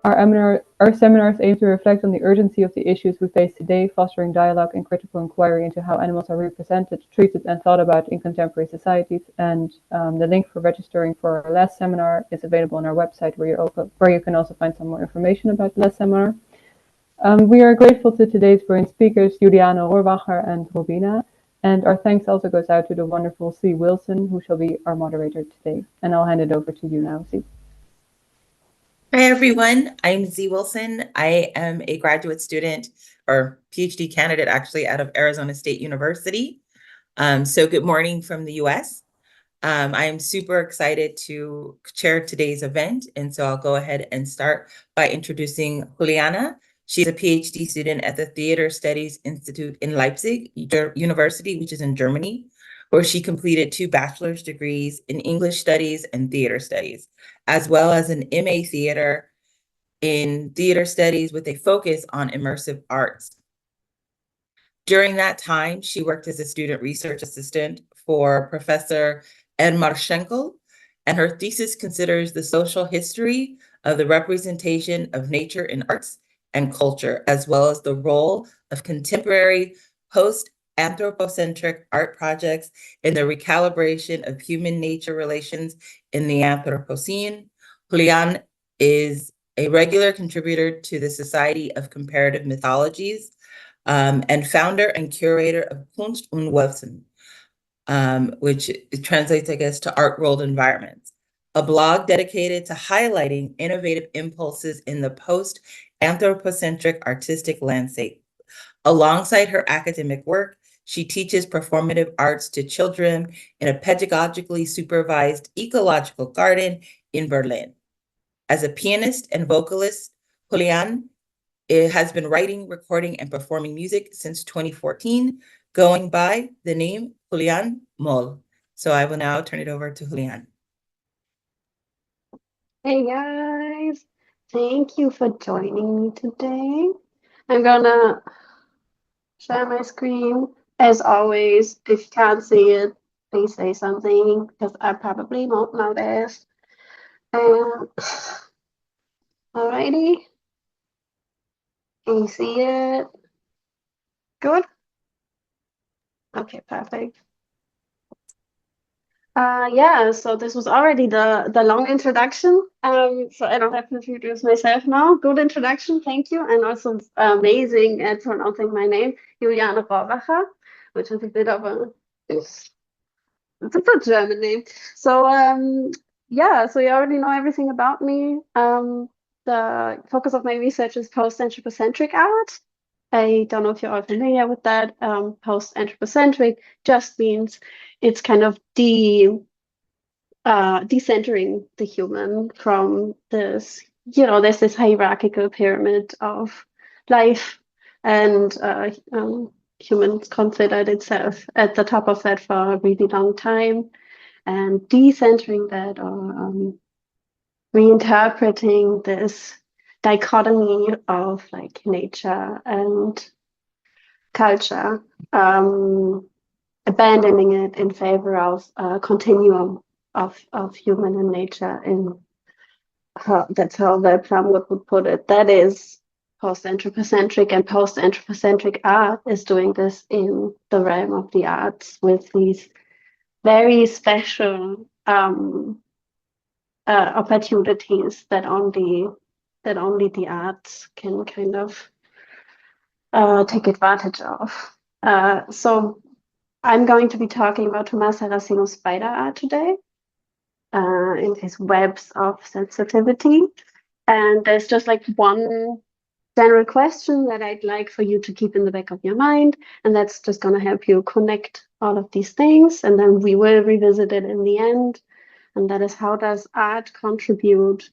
Our seminars aim to reflect on the urgency of the issues we face today, fostering dialogue and critical inquiry into how animals are represented, treated, and thought about in contemporary societies. And the link for registering for our last seminar is available on our website, where you can also find some more information about the last seminar. We are grateful to today's brilliant speakers, Juliane Rohrwacher and Rubina, and our thanks also goes out to the wonderful C. Wilson, who shall be our moderator today. And I'll hand it over to you now, C. Hi, everyone. I'm Z Wilson. I am a graduate student or PhD candidate, actually, out of Arizona State University. So good morning from the US. I am super excited to chair today's event. And so I'll go ahead and start by introducing Juliana. She's a PhD student at the Theater Studies Institute in Leipzig University, which is in Germany, where she completed 2 bachelor's degrees in English studies and theater studies, as well as an MA theater in theater studies with a focus on immersive arts. During that time, she worked as a student research assistant for Professor Edmar Schenkel, and her thesis considers the social history of the representation of nature in arts and culture, as well as the role of contemporary post-anthropocentric art projects in the recalibration of human-nature relations in the Anthropocene. Juliane is a regular contributor to the Society of Comparative Mythologies, and founder and curator of Kunst und Wesen, which translates, I guess, to art world environments, a blog dedicated to highlighting innovative impulses in the post-anthropocentric artistic landscape. Alongside her academic work, she teaches performative arts to children in a pedagogically supervised ecological garden in Berlin. As a pianist and vocalist, Juliane has been writing, recording, and performing music since 2014, going by the name Juliane Moll. So I will now turn it over to Juliane. Hey guys, thank you for joining me today. I'm gonna share my screen. As always, if you can't see it, please say something, because I probably won't notice. Alrighty. Can you see it? Good? Okay, perfect. Yeah, so this was already the long introduction. So I don't have to introduce myself now. Good introduction, thank you. And also amazing at pronouncing my name, Juliane Rohrwacher, which is a bit of it's a German name. So yeah, so you already know everything about me. The focus of my research is post-anthropocentric art. I don't know if you're all familiar with that. Post-anthropocentric just means it's kind of decentering the human from this, there's this hierarchical pyramid of life, and humans considered itself at the top of that for a really long time, and decentering that, or reinterpreting this dichotomy of like nature and culture, abandoning it in favor of a continuum of human and nature. In that's how Webplum would put it. That is post-anthropocentric, and post-anthropocentric art is doing this in the realm of the arts with these very special opportunities that only the arts can kind of take advantage of. So I'm going to be talking about Tomás Saraceno's spider art today, in his webs of sensitivity. And there's just like one general question that I'd like for you to keep in the back of your mind, and that's just going to help you connect all of these things, and then we will revisit it in the end. And that is, how does art contribute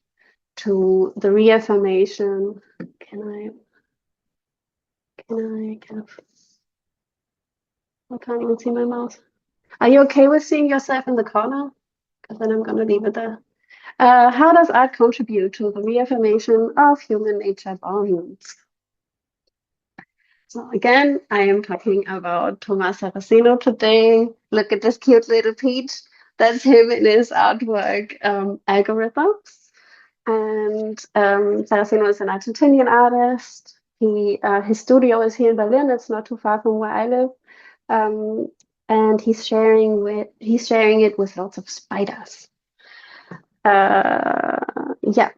to the reaffirmation? Can I kind of, I can't even see my mouse. Are you okay with seeing yourself in the corner? Because then I'm going to leave it there. How does art contribute to the reaffirmation of human nature bonds? So again, I am talking about Tomás Saraceno today. Look at this cute little peach. That's him in his artwork, Algorithms. And Saraceno is an Argentinian artist. His studio is here in Berlin. It's not too far from where I live. And he's sharing it with lots of spiders. Yeah,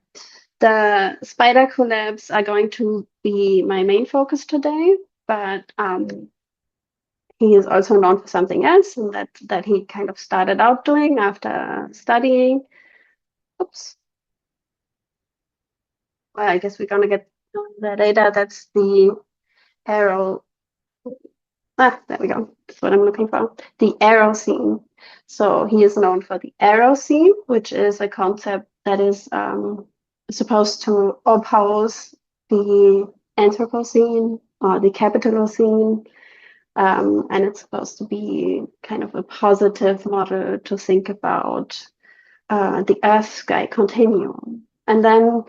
the spider collabs are going to be my main focus today, but he is also known for something else, and that he kind of started out doing after studying. Oops. Well, I guess we're gonna get that later. That's the arrow. There we go. That's what I'm looking for. The arrow scene. So he is known for the arrow scene, which is a concept that is supposed to oppose the Anthropocene or the Capitalocene. And it's supposed to be kind of a positive model to think about the Earth-sky continuum. And then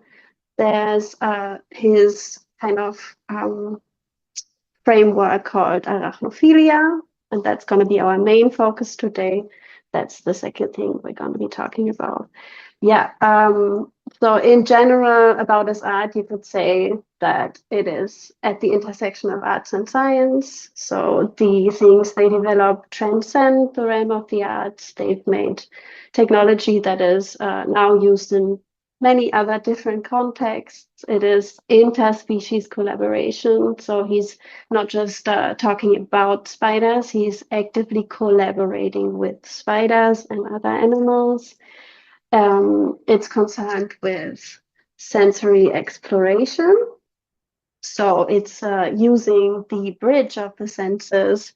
there's his kind of framework called arachnophilia, and that's going to be our main focus today. That's the second thing we're going to be talking about. Yeah, so in general about his art, you could say that it is at the intersection of arts and science. So the things they develop transcend the realm of the arts. They've made technology that is now used in many other different contexts. It is interspecies collaboration. So he's not just talking about spiders, he's actively collaborating with spiders and other animals. It's concerned with sensory exploration. So it's using the bridge of the senses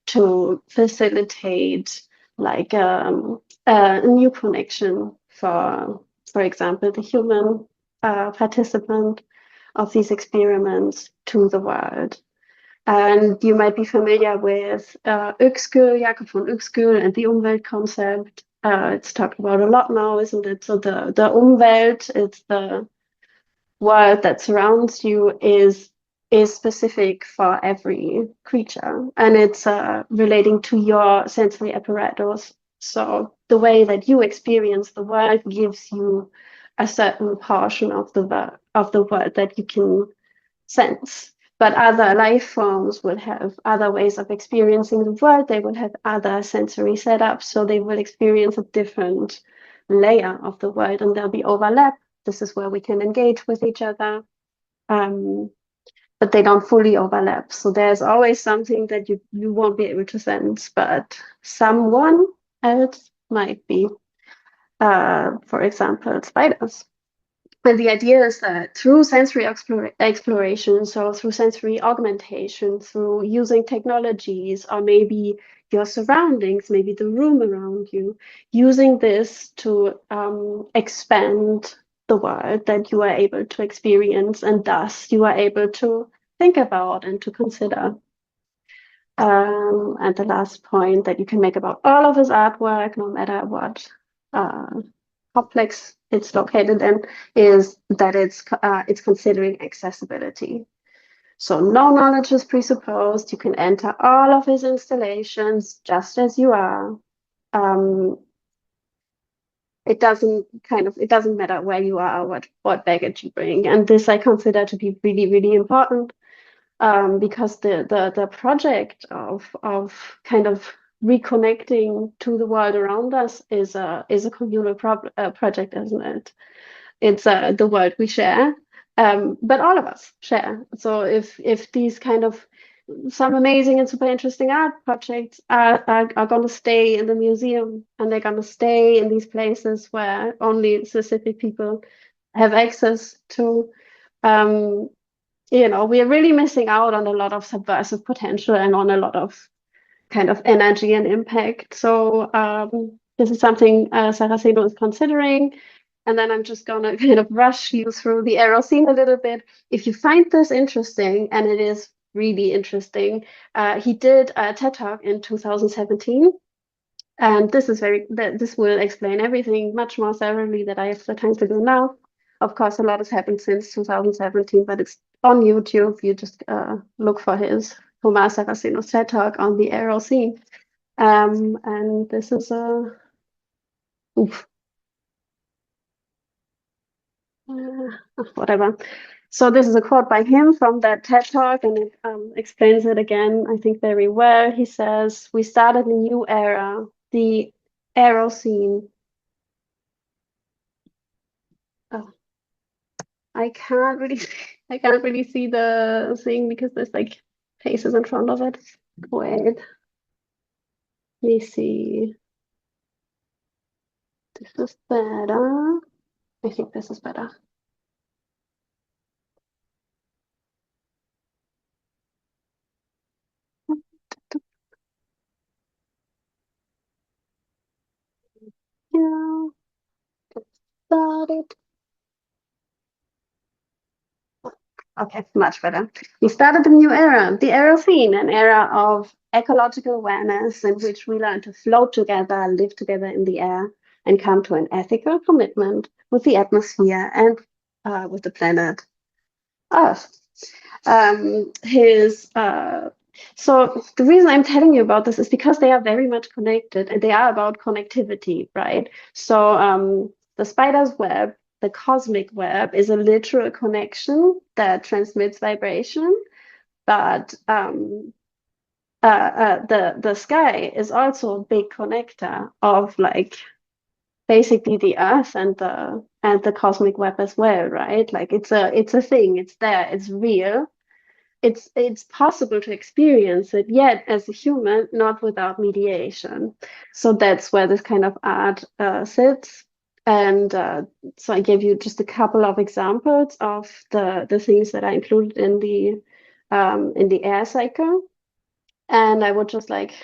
to facilitate like a new connection for example, the human participant of these experiments to the world. And you might be familiar with Uexküll, Jakob von Uexküll, and the Umwelt concept. It's talked about a lot now, isn't it? So the Umwelt, it's the world that surrounds you, is specific for every creature, and it's relating to your sensory apparatus. So the way that you experience the world gives you a certain portion of the world that you can sense. But other life forms will have other ways of experiencing the world. They will have other sensory setups, so they will experience a different layer of the world, and there'll be overlap. This is where we can engage with each other, but they don't fully overlap. So there's always something that you won't be able to sense, but someone else might be. For example, spiders. And the idea is that through sensory exploration, so through sensory augmentation, through using technologies, or maybe your surroundings, maybe the room around you, using this to expand the world that you are able to experience, and thus you are able to think about and to consider. And the last point that you can make about all of his artwork, no matter what complex it's located in, is that it's considering accessibility. So no knowledge is presupposed. You can enter all of his installations just as you are. It doesn't matter where you are or what baggage you bring. And this I consider to be really, really important, because the project of kind of reconnecting to the world around us is a communal project, isn't it? It's the world we share, but all of us share. So if these kind of some amazing and super interesting art projects are going to stay in the museum, and they're going to stay in these places where only specific people have access to, we're really missing out on a lot of subversive potential and on a lot of kind of energy and impact. So this is something Saraceno is considering. And then I'm just going to kind of rush you through the arrow scene a little bit. If you find this interesting, and it is really interesting, he did a TED Talk in 2017. And this will explain everything much more thoroughly than I have the time to do now. Of course, a lot has happened since 2017, but it's on YouTube. You just look for his Tomás Saraceno's TED Talk on the arrow scene. And this is a oof. whatever. So this is a quote by him from that TED Talk, and it explains it again, I think, very well. He says, "We started a new era, the Aerocene." Oh, I can't really, I can't really see the thing because there's like faces in front of it. Wait, let me see. This is better. I think this is better. Yeah, get started. Okay, much better. We started a new era, the Aerocene, an era of ecological awareness in which we learn to float together, live together in the air, and come to an ethical commitment with the atmosphere and with the planet Earth. His So the reason I'm telling you about this is because they are very much connected, and they are about connectivity, right? So the spider's web, the cosmic web, is a literal connection that transmits vibration, but the sky is also a big connector of like basically the earth and the cosmic web as well, right? Like it's a thing, it's there, it's real, it's possible to experience it, yet as a human, not without mediation. So that's where this kind of art sits. And so I gave you just a couple of examples of the things that are included in the air cycle. And I would just like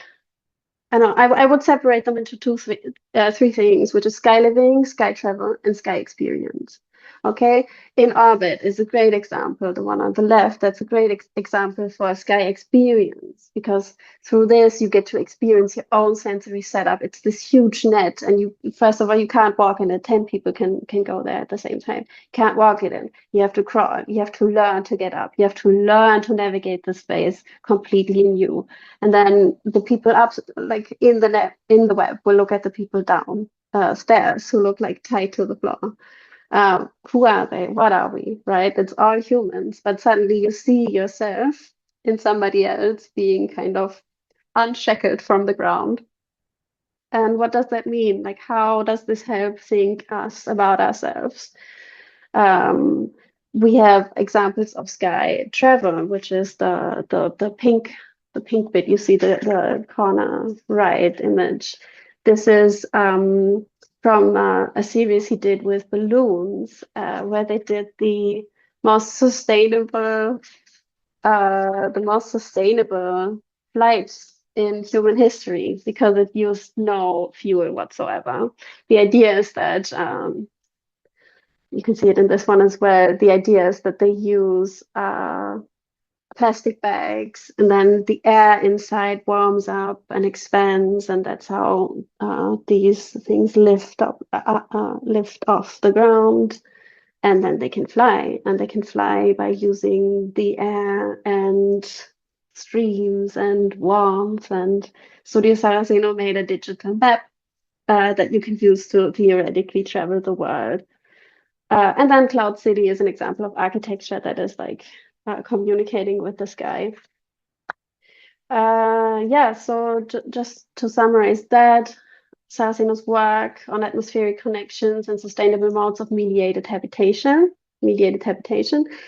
I would separate them into three things, which is sky living, sky travel, and sky experience. Okay, in orbit is a great example. The one on the left, that's a great example for a sky experience, because through this you get to experience your own sensory setup. It's this huge net, and you first of all you can't walk in it. 10 people can go there at the same time. Can't walk it in. You have to crawl. You have to learn to get up. You have to learn to navigate the space completely new. And then the people up, like in the web, will look at the people down stairs who look like tied to the floor. Who are they? What are we? Right? It's all humans, but suddenly you see yourself in somebody else being kind of unshackled from the ground. And what does that mean? Like, how does this help think us about ourselves? Um, we have examples of sky travel, which is the pink bit. You see the corner right image. This is from a series he did with balloons, where they did most sustainable the most sustainable flights in human history because it used no fuel whatsoever. The idea is that you can see it in this one as well. The idea is that they use plastic bags, and then the air inside warms up and expands, and that's how these things lift off the ground, and then they can fly. And they can fly by using the air and streams and warmth. And Studio Saraceno made a digital map that you can use to theoretically travel the world. And then Cloud City is an example of architecture that is like communicating with the sky. Yeah, so just to summarize that, Saraceno's work on atmospheric connections and sustainable modes of mediated habitation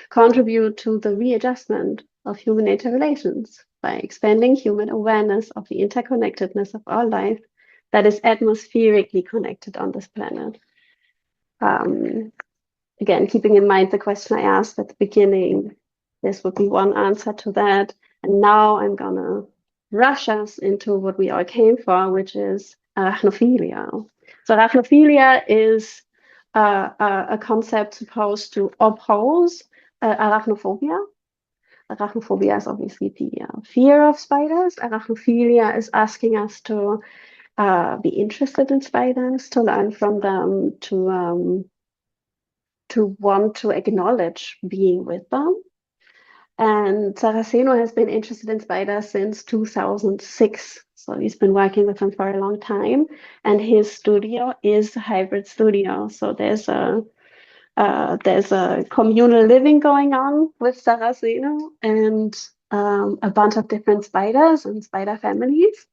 contribute to the readjustment of human-nature relations by expanding human awareness of the interconnectedness of our life that is atmospherically connected on this planet. Again, keeping in mind the question I asked at the beginning, this would be one answer to that. And now I'm gonna rush us into what we all came for, which is arachnophilia. So arachnophilia is a concept supposed to oppose arachnophobia. Arachnophobia is obviously the fear of spiders. Arachnophilia is asking us to be interested in spiders, to learn from them, to want to acknowledge being with them. And Saraceno has been interested in spiders since 2006. So he's been working with them for a long time. And his studio is a hybrid studio. So there's a there's a communal living going on with Saraceno and a bunch of different spiders and spider families.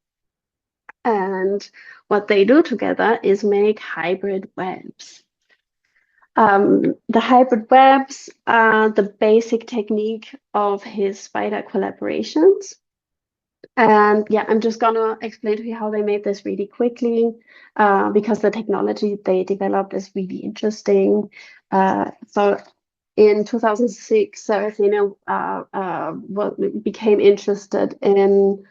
And what they do together is make hybrid webs. The hybrid webs are the basic technique of his spider collaborations. And yeah, I'm just gonna explain to you how they made this really quickly, because the technology they developed is really interesting. So in 2006, Saraceno became interested in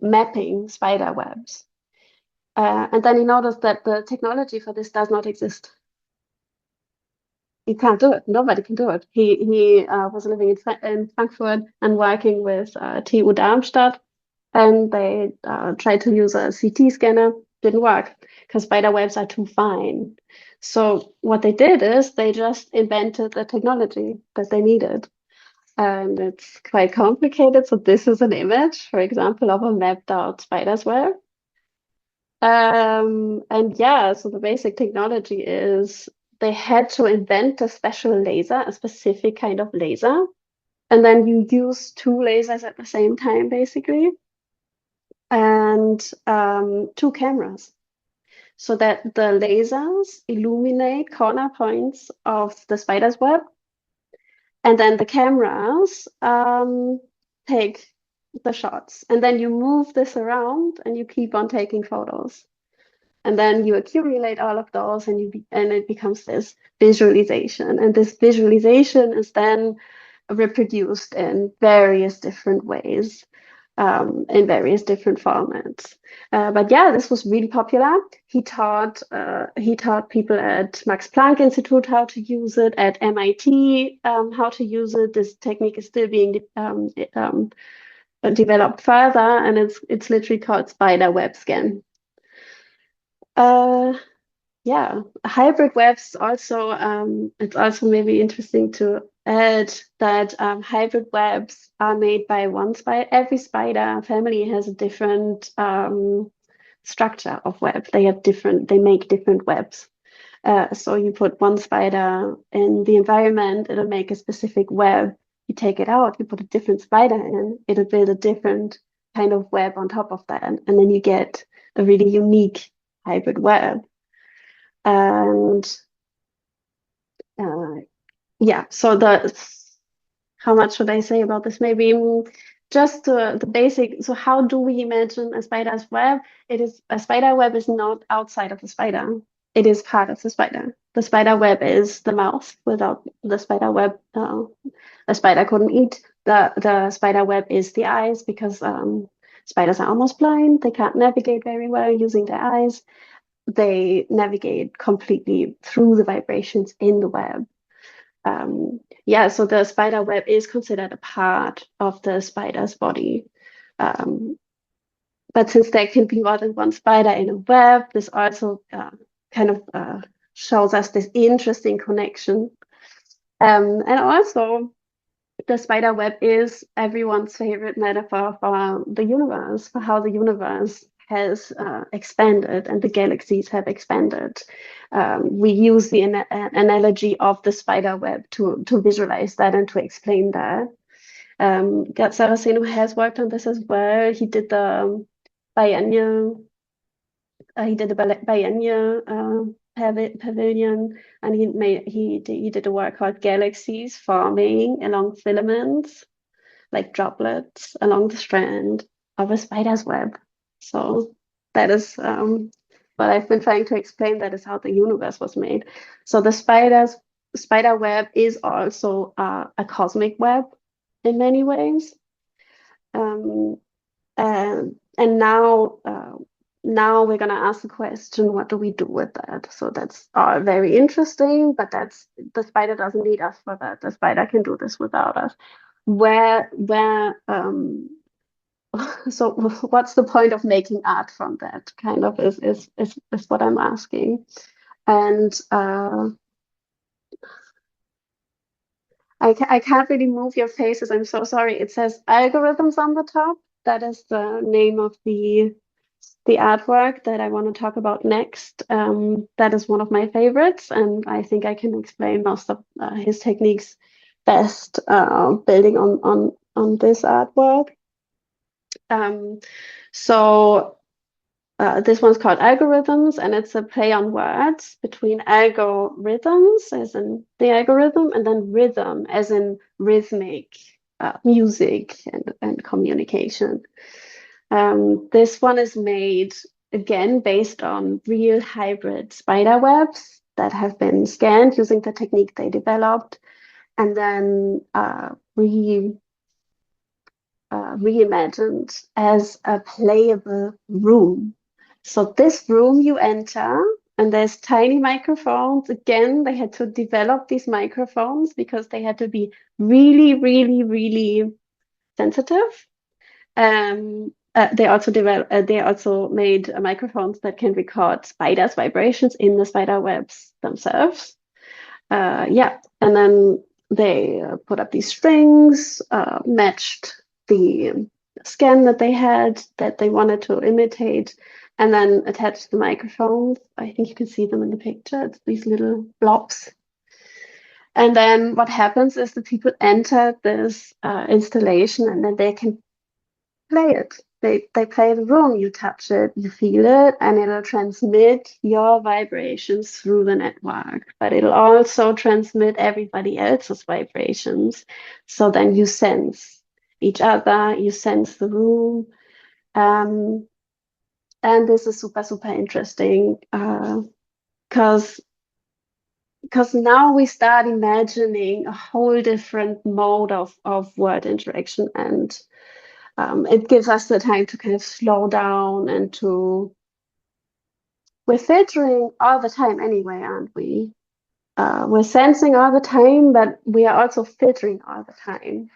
mapping spider webs. And then he noticed that the technology for this does not exist. You can't do it. Nobody can do it. He was living in Frankfurt and working with TU Darmstadt, and they tried to use a CT scanner. Didn't work because spider webs are too fine. So what they did is they just invented the technology that they needed. And it's quite complicated. So this is an image, for example, of a mapped out spider's web. And yeah, so the basic technology is they had to invent a special laser, a specific kind of laser. And then you use two lasers at the same time, basically, and two cameras, so that the lasers illuminate corner points of the spider's web. And then the cameras take the shots. And then you move this around and you keep on taking photos. And then you accumulate all of those and it becomes this visualization. And this visualization is then reproduced in various different ways, in various different formats. But yeah, this was really popular. He taught people at Max Planck Institute how to use it, at MIT how to use it. This technique is still being developed further, and it's literally called spider web scan. Yeah, hybrid webs also, it's also maybe interesting to add that hybrid webs are made by one spider. Every spider family has a different structure of web. They make different webs. So you put one spider in the environment, it'll make a specific web. You take it out, you put a different spider in, it'll build a different kind of web on top of that. And then you get a really unique hybrid web. And yeah, so how much should I say about this? Maybe just the basic. So how do we imagine a spider's web? A spider web is not outside of the spider. It is part of the spider. The spider web is the mouth. Without the spider web, a spider couldn't eat. The spider web is the eyes, because spiders are almost blind. They can't navigate very well using their eyes. They navigate completely through the vibrations in the web. Yeah, so the spider web is considered a part of the spider's body. But since there can be more than one spider in a web, this also kind of shows us this interesting connection. And also, the spider web is everyone's favorite metaphor for the universe, for how the universe has expanded and the galaxies have expanded. We use the analogy of the spider web to visualize that and to explain that. Saraceno has worked on this as well. He did the biennial. He did the biennial pavilion, and he did a work called Galaxies Forming Along Filaments, like droplets along the strand of a spider's web. So that is what I've been trying to explain. That is how the universe was made. So the spider web is also a cosmic web in many ways. And now we're going to ask the question, what do we do with that? So that's very interesting, but the spider doesn't need us for that. The spider can do this without us. So what's the point of making art from that, kind of is what I'm asking. And I can't really move your faces. I'm so sorry. It says algorithms on the top. That is the name of the the artwork that I want to talk about next, that is one of my favorites, and I think I can explain most of his techniques best, building on this artwork. So this one's called Algorithms, and it's a play on words between algorithms, as in the algorithm, and then rhythm, as in rhythmic music and communication. This one is made, again, based on real hybrid spider webs that have been scanned using the technique they developed, and then reimagined as a playable room. So this room you enter, and there's tiny microphones. Again, they had to develop these microphones because they had to be really, really, really sensitive. They also made microphones that can record spiders' vibrations in the spider webs themselves. Yeah, and then they put up these strings, matched the scan that they had that they wanted to imitate, and then attached the microphones. I think you can see them in the picture. It's these little blobs. And then what happens is the people enter this installation, and then they can play it. They play the room, you touch it, you feel it, and it'll transmit your vibrations through the network. But it'll also transmit everybody else's vibrations. So then you sense each other, you sense the room. And this is super, super interesting because now we start imagining a whole different mode of word interaction, and it gives us the time to kind of slow down and we're filtering all the time anyway, aren't we? We're sensing all the time, but we are also filtering all the time.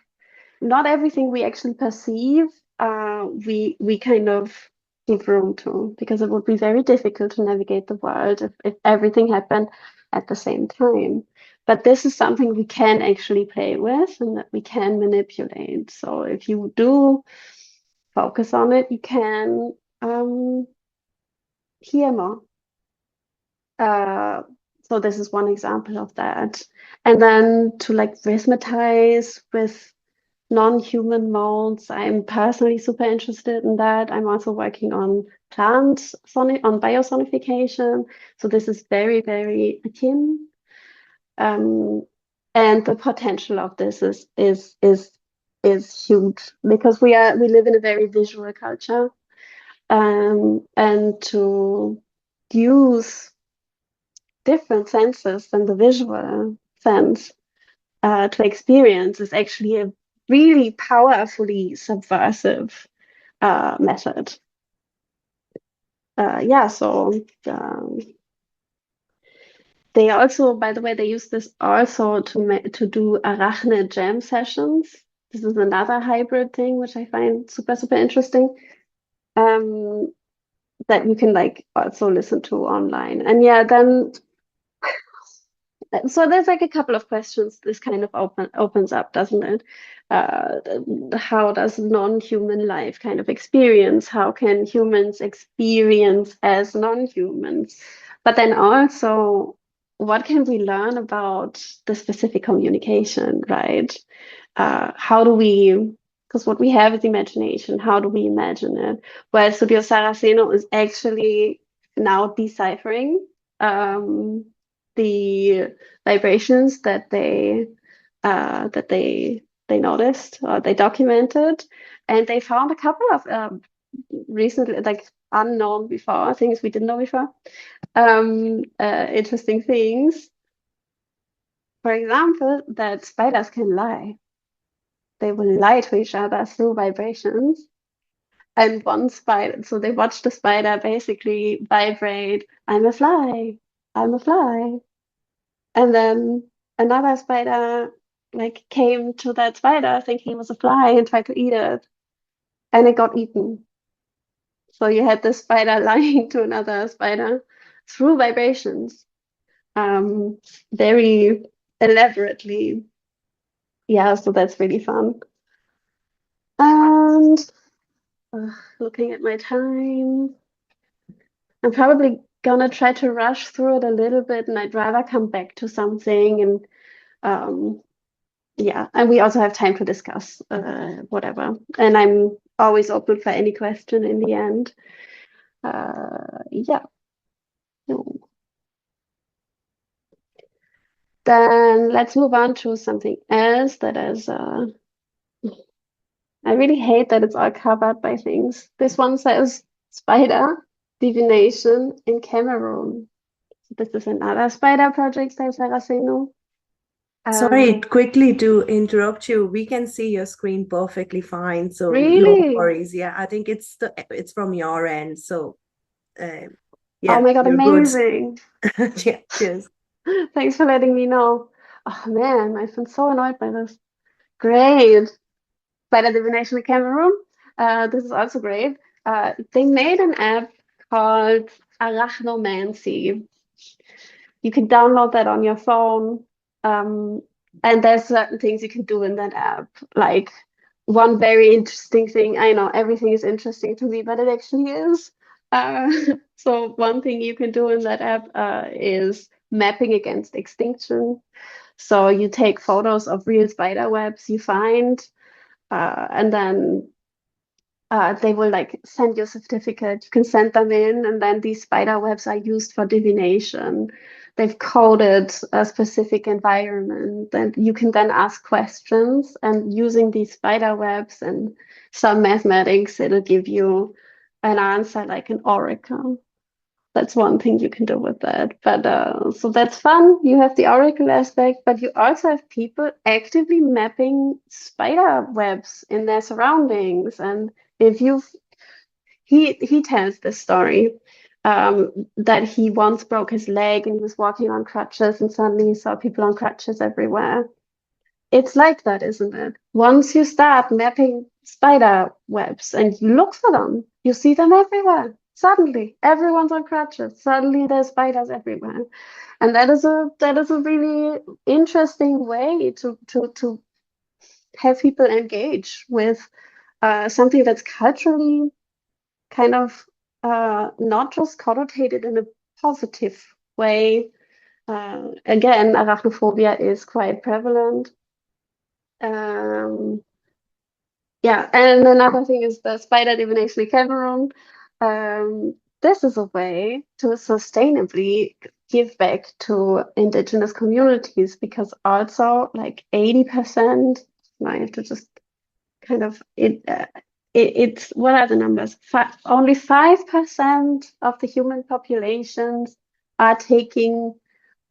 Not everything we actually perceive, we kind of give room to, because it would be very difficult to navigate the world if everything happened at the same time. But this is something we can actually play with and that we can manipulate. So if you do focus on it, you can hear more. So this is one example of that. And then to like rhythmatize with non-human modes, I'm personally super interested in that. I'm also working on on biosonification. So this is very, very akin. And the potential of this is huge because we live in a very visual culture. And to use different senses than the visual sense to experience is actually a really powerfully subversive method. Yeah, so they also, by the way, they use this also to do Arachnid jam sessions. This is another hybrid thing which I find super, super interesting. That you can like also listen to online. And yeah, then so there's like a couple of questions this kind of opens up, doesn't it? How does non-human life kind of experience? How can humans experience as non-humans? But then also, what can we learn about the specific communication, right? How do we, because what we have is imagination, how do we imagine it? Well, Tomás Saraceno is actually now deciphering the vibrations that they noticed or they documented, and they found a couple of recently, like unknown before, things we didn't know before, interesting things. For example, that spiders can lie. They will lie to each other through vibrations. And one spider, so they watched the spider basically vibrate, I'm a fly, I'm a fly. And then another spider like came to that spider thinking it was a fly and tried to eat it. And it got eaten. So you had this spider lying to another spider through vibrations. Very elaborately. Yeah, so that's really fun. And looking at my time. I'm probably gonna try to rush through it a little bit, and I'd rather come back to something. And yeah, and we also have time to discuss whatever. And I'm always open for any question in the end. Yeah. So then let's move on to something else that is. I really hate that it's all covered by things. This one says spider divination in Cameroon. This is another spider project by Saraceno. Sorry, quickly to interrupt you. We can see your screen perfectly fine, so no Really? worries. Yeah, I think it's from your end. So, yeah. Oh my God, you're good. amazing. Yeah, cheers. Thanks for letting me know. Oh man, I've been so annoyed by this. Great. Spider divination in Cameroon. This is also great. They made an app called Arachnomancy. You can download that on your phone. And there's certain things you can do in that app. Like one very interesting thing, I know everything is interesting to me, but it actually is. So one thing you can do in that app is mapping against extinction. So you take photos of real spider webs you find, and then they will like send you a certificate. You can send them in, and then these spider webs are used for divination. They've coded a specific environment, and you can then ask questions. And using these spider webs and some mathematics, it'll give you an answer like an oracle. That's one thing you can do with that. But so that's fun. You have the oracle aspect, but you also have people actively mapping spider webs in their surroundings. And if you've he tells this story that he once broke his leg and he was walking on crutches, and suddenly he saw people on crutches everywhere. It's like that, isn't it? Once you start mapping spider webs and you look for them, you see them everywhere. Suddenly, everyone's on crutches. Suddenly, there's spiders everywhere, and that is a really interesting way to have people engage with something that's culturally kind of not just connotated in a positive way. Again, arachnophobia is quite prevalent. Yeah, and another thing is the spider divination in Cameroon. This is a way to sustainably give back to indigenous communities, because also like 80%, I have to just kind of it's what are the numbers? Only 5% of the human populations are taking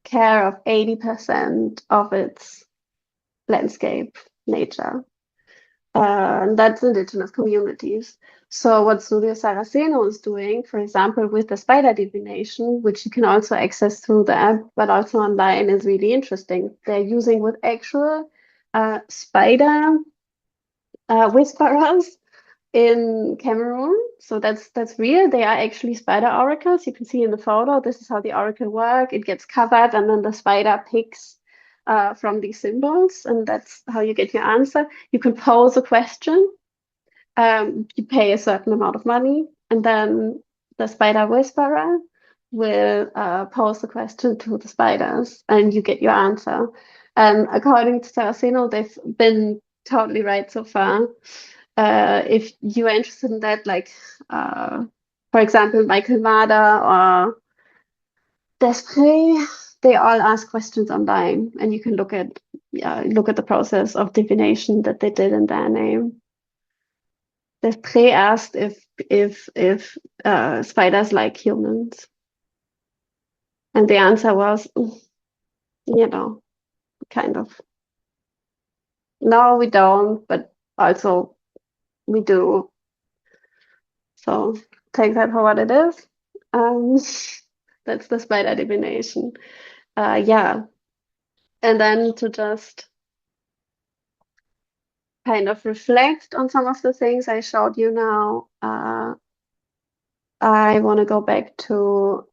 care of 80% of its landscape, nature. That's indigenous communities. So what Studio Saraceno is doing, for example, with the spider divination, which you can also access through the app, but also online, is really interesting. They're using with actual spider whisperers in Cameroon. So that's real. They are actually spider oracles. You can see in the photo, this is how the oracle work. It gets covered, and then the spider picks from these symbols, and that's how you get your answer. You can pose a question. You pay a certain amount of money, and then the spider whisperer will pose the question to the spiders, and you get your answer. And according to Saraceno, they've been totally right so far. If you are interested in that, like for example, Michael Mada or Desprez, they all ask questions online, and you can look at the process of divination that they did in their name. Desprez asked if spiders like humans, and the answer was, kind of. No, we don't, but also we do. So take that for what it is. That's the spider divination. Yeah. And then to just kind of reflect on some of the things I showed you now, I want to go back to,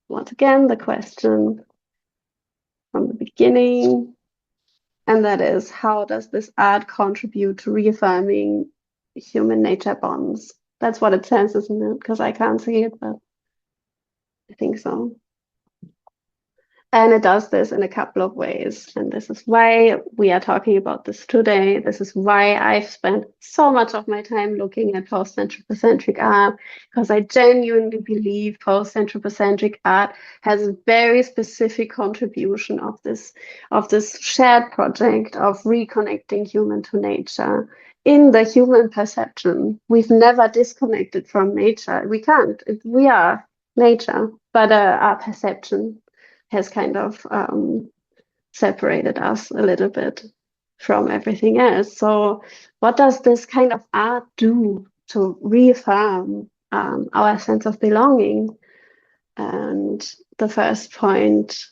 once again, the question from the beginning. And that is, how does this art contribute to reaffirming human nature bonds? That's what it says, isn't it? Because I can't see it, but I think so. And it does this in a couple of ways. And this is why we are talking about this today. This is why I've spent so much of my time looking at post-anthropocentric art, because I genuinely believe post-anthropocentric art has a very specific contribution of this shared project of reconnecting human to nature. In the human perception, we've never disconnected from nature. We can't. We are nature, but our perception has kind of separated us a little bit from everything else. So what does this kind of art do to reaffirm our sense of belonging? And the first point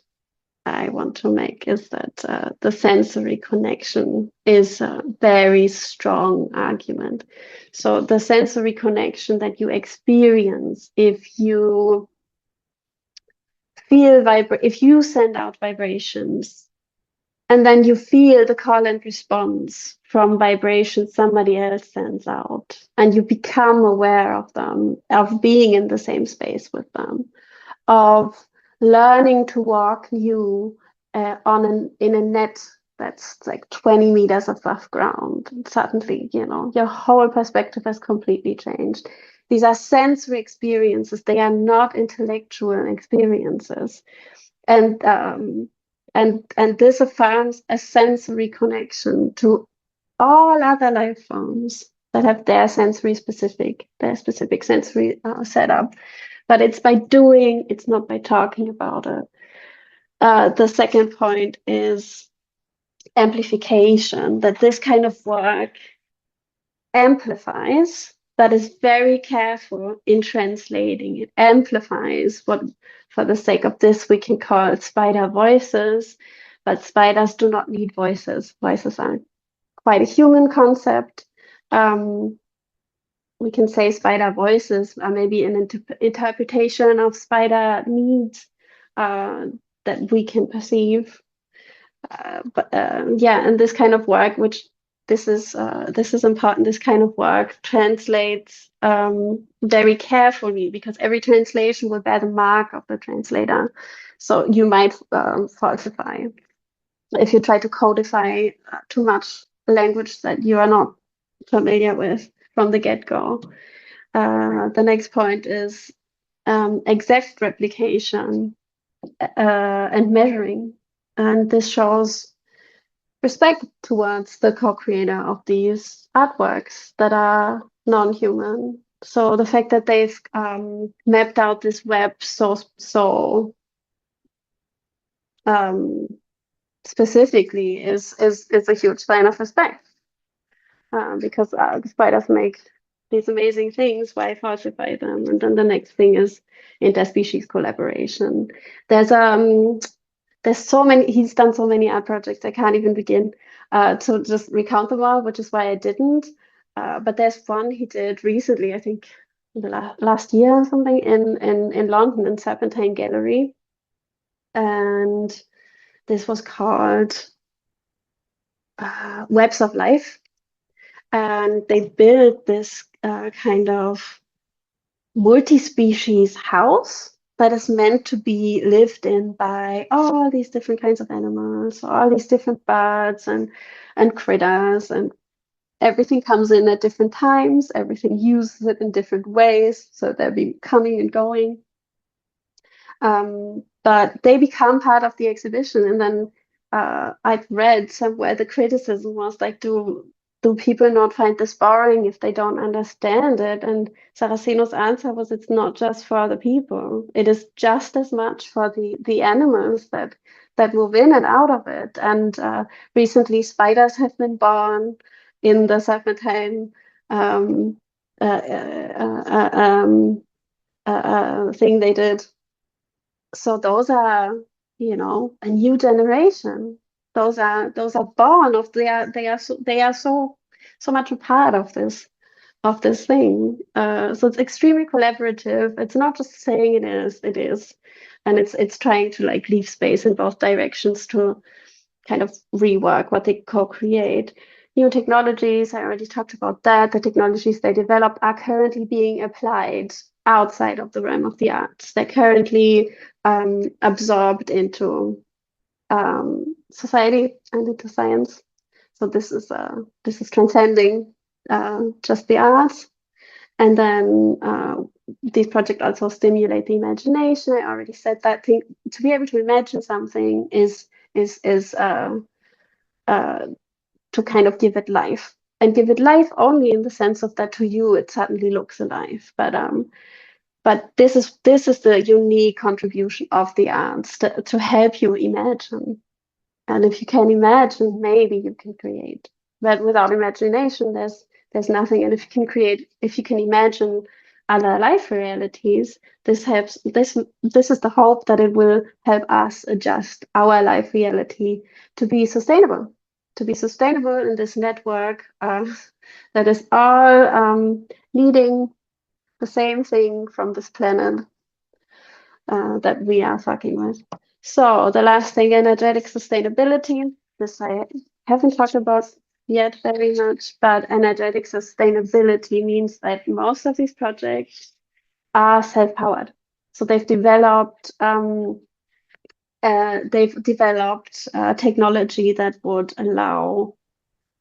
I want to make is that the sensory connection is a very strong argument. So the sensory connection that you experience if you if you send out vibrations and then you feel the call and response from vibrations somebody else sends out, and you become aware of them, of being in the same space with them, of learning to walk you in a net that's like 20 meters above ground. Suddenly, your whole perspective has completely changed. These are sensory experiences. They are not intellectual experiences. And this affirms a sensory connection to all other life forms that have their specific sensory setup. But it's by doing, it's not by talking about it. The second point is amplification, that this kind of work amplifies, but is very careful in translating. It amplifies what, for the sake of this, we can call spider voices, but spiders do not need voices. Voices are quite a human concept. We can say spider voices are maybe an interpretation of spider needs that we can perceive. And this kind of work, which this is important, this kind of work translates very carefully, because every translation will bear the mark of the translator. So you might falsify if you try to codify too much language that you are not familiar with from the get-go. The next point is exact replication and measuring. And this shows respect towards the co-creator of these artworks that are non-human. So the fact that they've mapped out this web so specifically is a huge sign of respect, because spiders make these amazing things. Why falsify them? And then the next thing is interspecies collaboration. There's so many, he's done so many art projects, I can't even begin to just recount them all, which is why I didn't. But there's one he did recently, I think in the last year or something, in London, in Serpentine Gallery. And this was called Webs of Life. And they built this kind of multi-species house that is meant to be lived in by all these different kinds of animals, all these different birds and critters, and everything comes in at different times, everything uses it in different ways, so they'll be coming and going. But they become part of the exhibition, and then I've read somewhere the criticism was like, do people not find this boring if they don't understand it? And Saraceno's answer was, it's not just for the people. It is just as much for the animals that move in and out of it. And recently, spiders have been born in the Serpentine thing they did. So those are, a new generation. Those are born of, they are so much a part of this thing. So it's extremely collaborative. It's not just saying it is, and it's trying to leave space in both directions to kind of rework what they co-create. new technologies, I already talked about that. The technologies they developed are currently being applied outside of the realm of the arts. They're currently absorbed into society and into science. So this is transcending just the arts. And then these projects also stimulate the imagination. I already said that. To be able to imagine something is to kind of give it life, and give it life only in the sense of that to you it suddenly looks alive. But this is the unique contribution of the arts to help you imagine. And if you can imagine, maybe you can create. But without imagination, there's nothing. And if you can imagine other life realities, this helps. This is the hope that it will help us adjust our life reality to be sustainable. To be sustainable in this network that is all needing the same thing from this planet that we are fucking with. So the last thing, energetic sustainability. This I haven't talked about yet very much, but energetic sustainability means that most of these projects are self-powered. So they've developed technology that would allow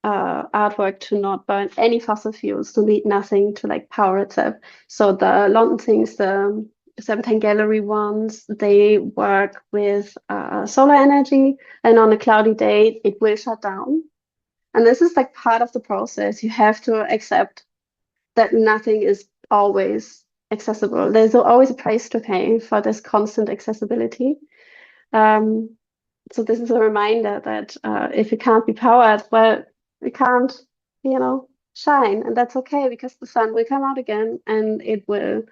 artwork to not burn any fossil fuels, to need nothing to like power itself. So the London things, the Serpentine Gallery ones, they work with solar energy, and on a cloudy day it will shut down. And this is like part of the process. You have to accept that nothing is always accessible. There's always a price to pay for this constant accessibility. So this is a reminder that if it can't be powered, well, it can't, shine, and that's okay, because the sun will come out again and it'll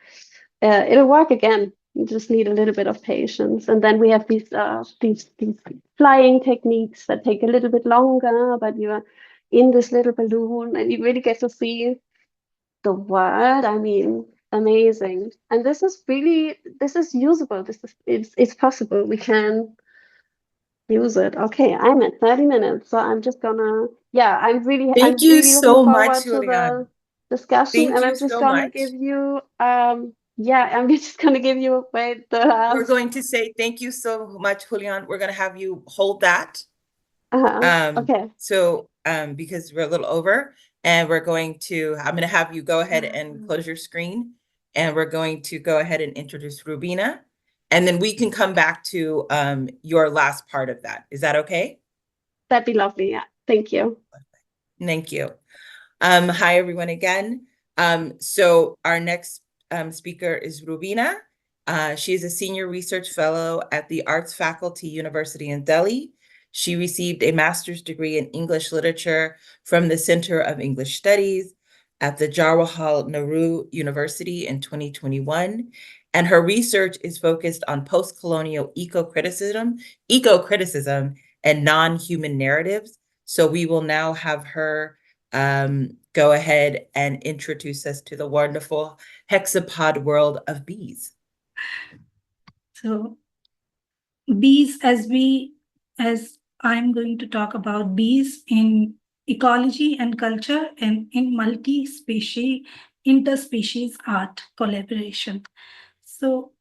work again. You just need a little bit of patience. And then we have these flying techniques that take a little bit longer, but you are in this little balloon and you really get to see the world. I mean, amazing. And this is usable. It's possible. We can use it. Okay, I'm at 30 minutes, so I'm just gonna, I'm really you looking so forward much, to Juliane. the discussion. Thank And you I'm just so gonna much. give you I'm just gonna give you We're going to say thank you so much, Juliane. We're gonna have you hold that. Okay. So because we're a little over, and I'm gonna have you go ahead and close your screen, and we're going to go ahead and introduce Rubina, and then we can come back to your last part of that. Is that okay? That'd be lovely. Yeah. Thank you. Thank you. Hi, everyone again. So our next speaker is Rubina. She is a senior research fellow at the Arts Faculty University in Delhi. She received a master's degree in English literature from the Center of English Studies at the Jawaharlal Nehru University in 2021. And her research is focused on post-colonial eco-criticism and non-human narratives. So we will now have her go ahead and introduce us to the wonderful hexapod world of bees. So bees, as I'm going to talk about bees in ecology and culture and in multi-species, interspecies art collaboration. So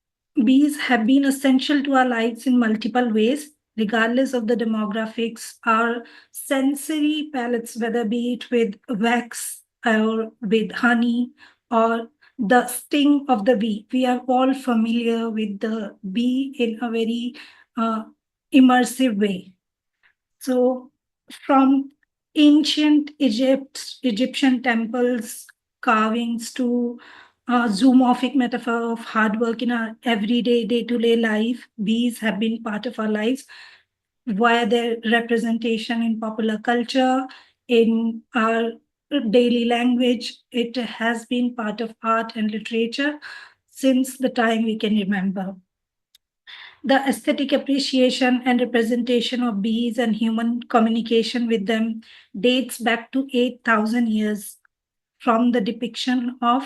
bees have been essential to our lives in multiple ways, regardless of the demographics. Our sensory palettes, whether be it with wax or with honey or the sting of the bee. We are all familiar with the bee in a very immersive way. So from ancient Egyptian temples, carvings to zoomorphic metaphor of hard work in our everyday day-to-day life, bees have been part of our lives via their representation in popular culture, in our daily language. It has been part of art and literature since the time we can remember. The aesthetic appreciation and representation of bees and human communication with them dates back to 8,000 years, from the depiction of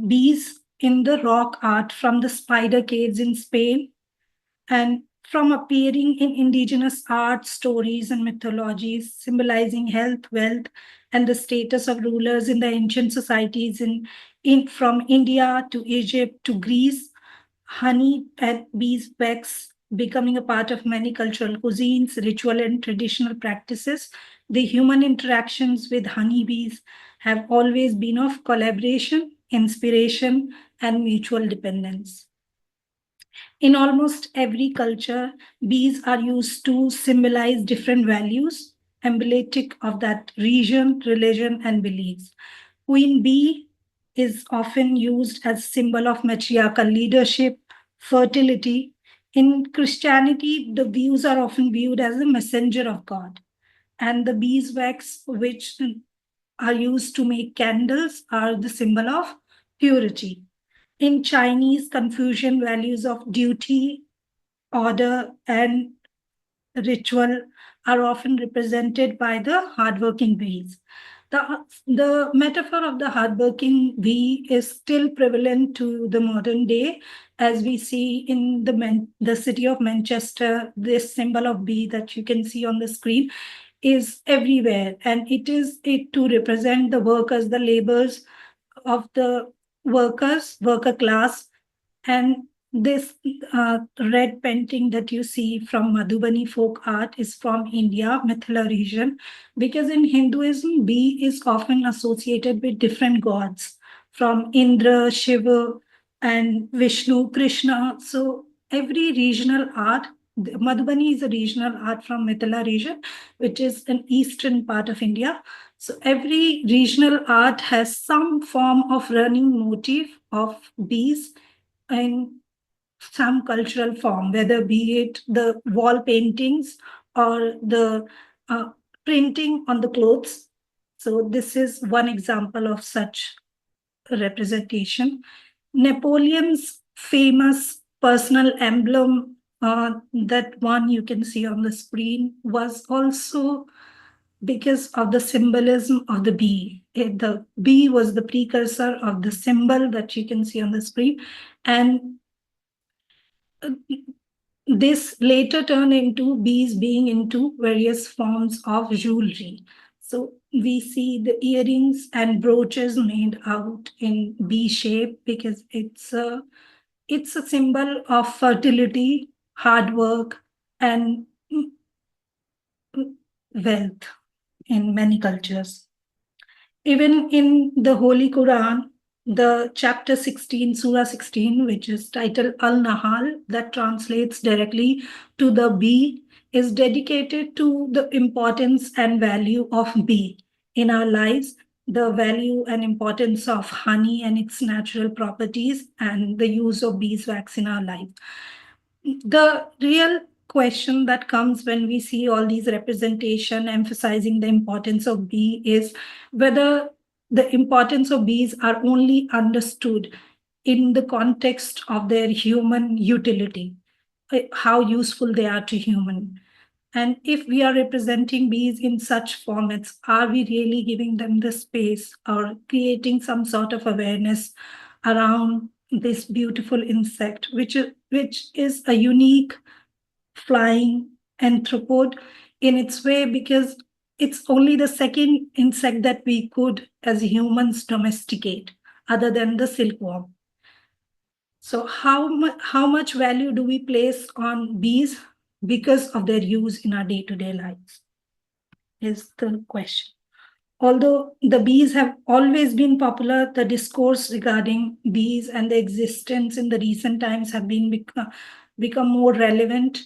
bees in the rock art from the spider caves in Spain, and from appearing in indigenous art, stories, and mythologies, symbolizing health, wealth, and the status of rulers in the ancient societies from India to Egypt to Greece, honey and beeswax becoming a part of many cultural cuisines, ritual and traditional practices. The human interactions with honeybees have always been of collaboration, inspiration, and mutual dependence. In almost every culture, bees are used to symbolize different values, emblematic of that region, religion, and beliefs. Queen bee is often used as symbol of matriarchal leadership, fertility. In Christianity, the bees are often viewed as a messenger of God. And the beeswax, which are used to make candles, are the symbol of purity. In Chinese, Confucian values of duty, order, and ritual are often represented by the hardworking bees. The metaphor of the hardworking bee is still prevalent to the modern day, as we see in the city of Manchester. This symbol of bee that you can see on the screen is everywhere, and it is to represent the workers, the laborers of the worker class. And this red painting that you see from Madhubani folk art is from India, Mithila region, because in Hinduism, bee is often associated with different gods, from Indra, Shiva, and Vishnu, Krishna. So every regional art, Madhubani is a regional art from Mithila region, which is an eastern part of India. So every regional art has some form of running motif of bees in some cultural form, whether be it the wall paintings or the printing on the clothes. So this is one example of such representation. Napoleon's famous personal emblem, that one you can see on the screen, was also because of the symbolism of the bee. The bee was the precursor of the symbol that you can see on the screen. And this later turned into bees being into various forms of jewelry. So we see the earrings and brooches made out in bee shape because it's a symbol of fertility, hard work, and wealth in many cultures. Even in the Holy Quran, the chapter 16, Surah 16, which is titled Al-Nahal, that translates directly to the bee, is dedicated to the importance and value of bee in our lives, the value and importance of honey and its natural properties, and the use of beeswax in our life. The real question that comes when we see all these representation emphasizing the importance of bee is whether the importance of bees are only understood in the context of their human utility, how useful they are to human. And if we are representing bees in such formats, are we really giving them the space or creating some sort of awareness around this beautiful insect, which is a unique flying anthropod in its way, because it's only the second insect that we could, as humans, domesticate, other than the silkworm. So how much value do we place on bees because of their use in our day-to-day lives is the question. Although the bees have always been popular, the discourse regarding bees and their existence in the recent times have been become more relevant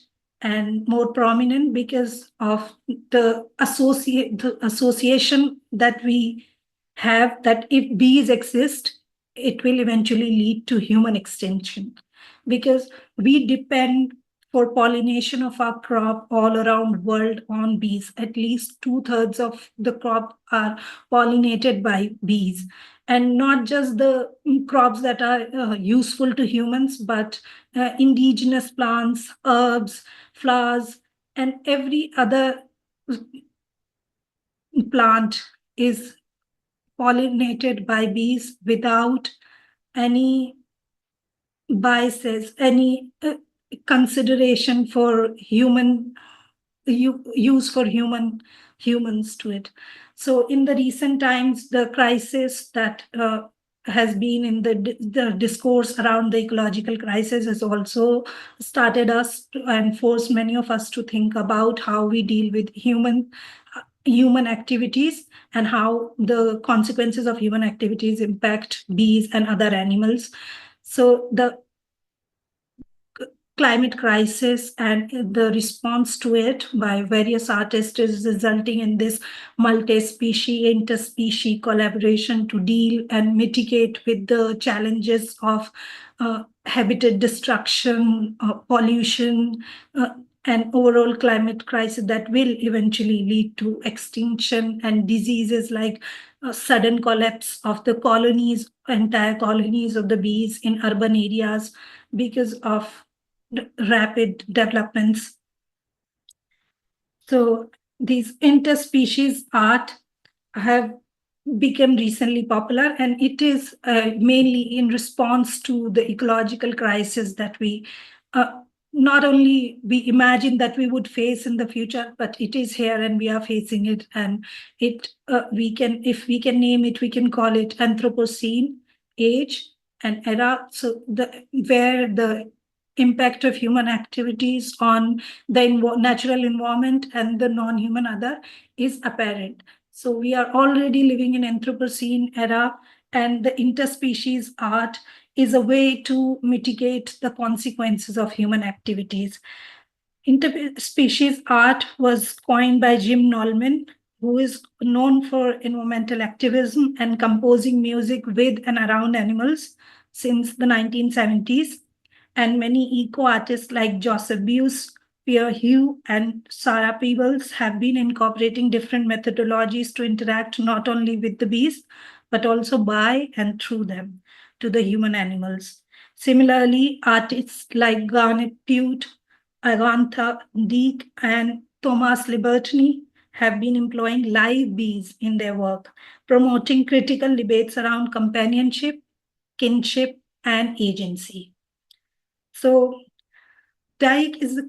and more prominent because of the association that we have, that if bees exist, it will eventually lead to human extinction, because we depend for pollination of our crop all around world on bees. At least 2/3 of the crop are pollinated by bees, and not just the crops that are useful to humans, but indigenous plants, herbs, flowers, and every other plant is pollinated by bees without any biases, any consideration for use for humans to it. So in the recent times, the crisis that has been in the discourse around the ecological crisis has also started us and forced many of us to think about how we deal with human activities and how the consequences of human activities impact bees and other animals. So the climate crisis and the response to it by various artists is resulting in this multi-species, interspecies collaboration to deal and mitigate with the challenges of habitat destruction, pollution, and overall climate crisis that will eventually lead to extinction and diseases like sudden collapse of the entire colonies of the bees in urban areas because of rapid developments. So these interspecies art have become recently popular, and it is mainly in response to the ecological crisis that we not only we imagine that we would face in the future, but it is here and we are facing it. And it if we can name it, we can call it Anthropocene age and era. So where the impact of human activities on the natural environment and the non-human other is apparent. So we are already living in Anthropocene era, and the interspecies art is a way to mitigate the consequences of human activities. Interspecies art was coined by Jim Nolman, who is known for environmental activism and composing music with and around animals since the 1970s. And many eco-artists like Joseph Beuys, Pierre Hugh, and Sarah Peebles have been incorporating different methodologies to interact not only with the bees, but also by and through them to the human animals. Similarly, artists like Garnet Pute, Agantha Deek, and Thomas Libertini have been employing live bees in their work, promoting critical debates around companionship, kinship, and agency. So Dyke is a